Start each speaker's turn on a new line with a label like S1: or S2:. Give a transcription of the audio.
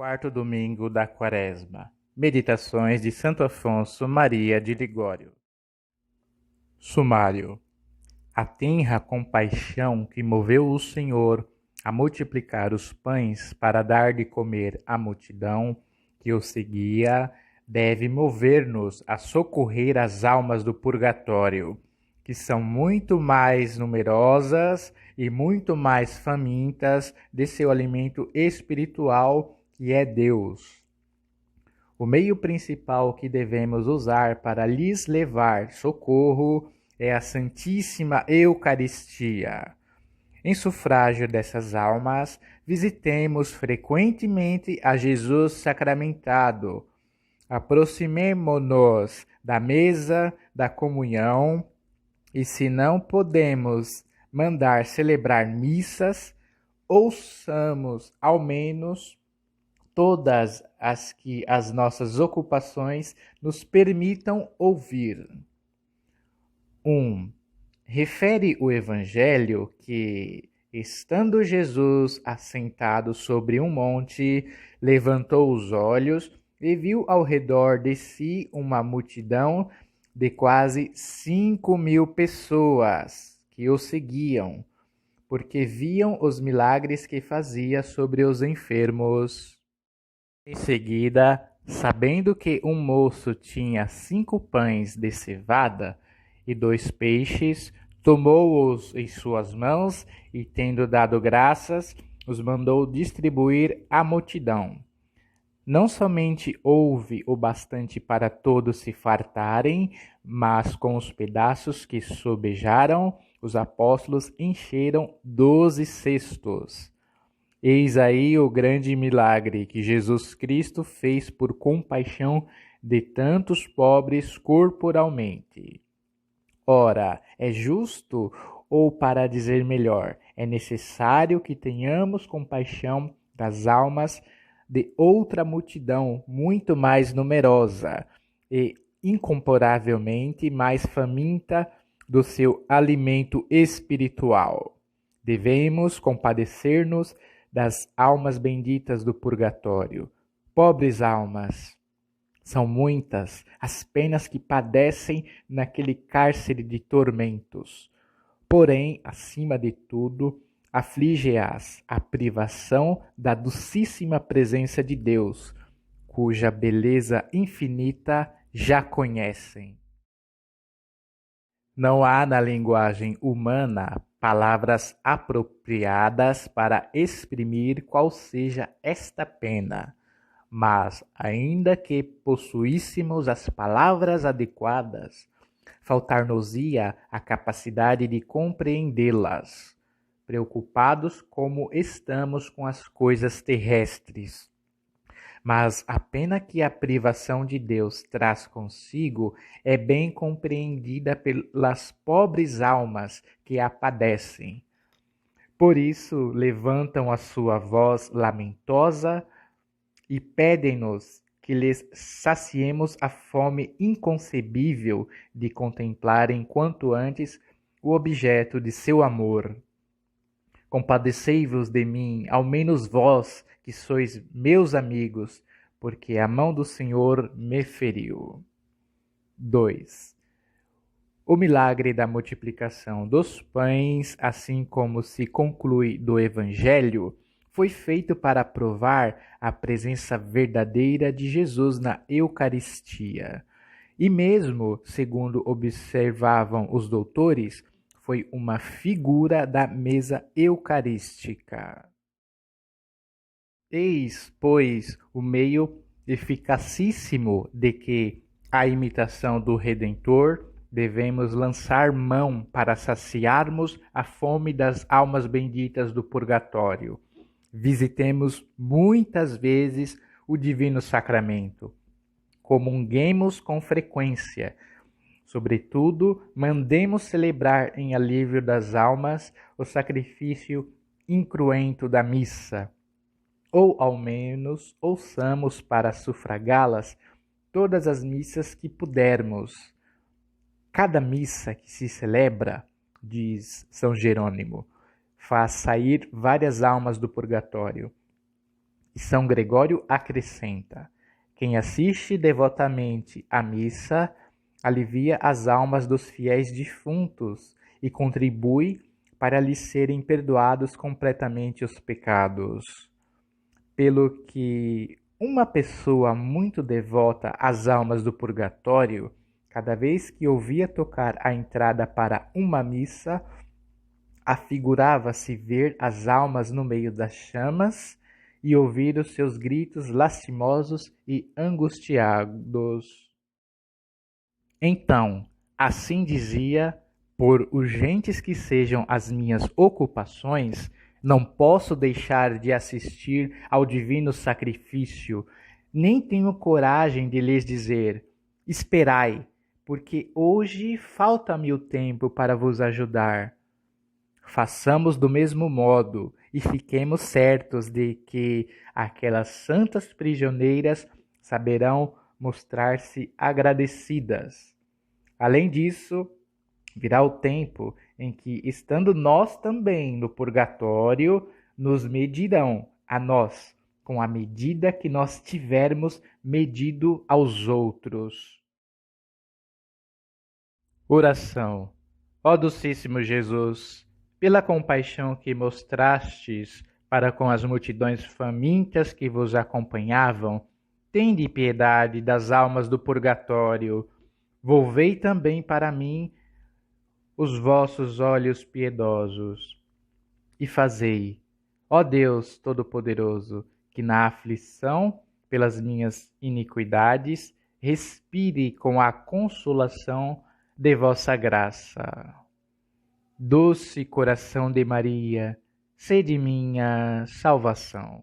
S1: Quarto domingo da Quaresma. Meditações de Santo Afonso Maria de Ligório. Sumário. A tenra compaixão que moveu o Senhor a multiplicar os pães para dar de comer à multidão que o seguia, deve mover-nos a socorrer as almas do purgatório, que são muito mais numerosas e muito mais famintas de seu alimento espiritual, que é Deus. O meio principal que devemos usar para lhes levar socorro é a Santíssima Eucaristia. Em sufrágio dessas almas, visitemos frequentemente a Jesus sacramentado. Aproximemo-nos da mesa da comunhão e, se não podemos mandar celebrar missas, ouçamos ao menos todas as que as nossas ocupações nos permitam ouvir. 1. Refere o Evangelho que, estando Jesus assentado sobre um monte, levantou os olhos e viu ao redor de si uma multidão de quase 5.000 pessoas que o seguiam, porque viam os milagres que fazia sobre os enfermos. Em seguida, sabendo que um moço tinha 5 pães de cevada e 2 peixes, tomou-os em suas mãos e, tendo dado graças, os mandou distribuir à multidão. Não somente houve o bastante para todos se fartarem, mas com os pedaços que sobejaram, os apóstolos encheram 12 cestos. Eis aí o grande milagre que Jesus Cristo fez por compaixão de tantos pobres corporalmente. Ora, é justo, ou para dizer melhor, é necessário que tenhamos compaixão das almas de outra multidão muito mais numerosa e incomparavelmente mais faminta do seu alimento espiritual. Devemos compadecer-nos das almas benditas do purgatório. Pobres almas, são muitas as penas que padecem naquele cárcere de tormentos. Porém, acima de tudo, aflige-as a privação da docíssima presença de Deus, cuja beleza infinita já conhecem. Não há na linguagem humana palavras apropriadas para exprimir qual seja esta pena, mas, ainda que possuíssemos as palavras adequadas, faltar-nos-ia a capacidade de compreendê-las, preocupados como estamos com as coisas terrestres. Mas a pena que a privação de Deus traz consigo é bem compreendida pelas pobres almas que a padecem. Por isso levantam a sua voz lamentosa e pedem-nos que lhes saciemos a fome inconcebível de contemplarem quanto antes o objeto de seu amor. Compadecei-vos de mim, ao menos vós, que sois meus amigos, porque a mão do Senhor me feriu. 2. O milagre da multiplicação dos pães, assim como se conclui do Evangelho, foi feito para provar a presença verdadeira de Jesus na Eucaristia. E mesmo, segundo observavam os doutores, foi uma figura da mesa eucarística. Eis, pois, o meio eficacíssimo de que, à imitação do Redentor, devemos lançar mão para saciarmos a fome das almas benditas do purgatório. Visitemos muitas vezes o Divino Sacramento. Comunguemos com frequência. Sobretudo, mandemos celebrar em alívio das almas o sacrifício incruento da missa. Ou, ao menos, ouçamos para sufragá-las todas as missas que pudermos. Cada missa que se celebra, diz São Jerônimo, faz sair várias almas do purgatório. E São Gregório acrescenta: quem assiste devotamente à missa alivia as almas dos fiéis defuntos e contribui para lhes serem perdoados completamente os pecados. Pelo que uma pessoa muito devota às almas do purgatório, cada vez que ouvia tocar a entrada para uma missa, afigurava-se ver as almas no meio das chamas e ouvir os seus gritos lastimosos e angustiados. Então, assim dizia, por urgentes que sejam as minhas ocupações, não posso deixar de assistir ao divino sacrifício, nem tenho coragem de lhes dizer: esperai, porque hoje falta-me o tempo para vos ajudar. Façamos do mesmo modo e fiquemos certos de que aquelas santas prisioneiras saberão mostrar-se agradecidas. Além disso, virá o tempo em que, estando nós também no purgatório, nos medirão a nós com a medida que nós tivermos medido aos outros. Oração. Ó Docíssimo Jesus, pela compaixão que mostrastes para com as multidões famintas que vos acompanhavam, tende piedade das almas do purgatório. Volvei também para mim os vossos olhos piedosos e fazei, ó Deus Todo-Poderoso, que na aflição pelas minhas iniquidades respire com a consolação de vossa graça. Doce coração de Maria, sede minha salvação.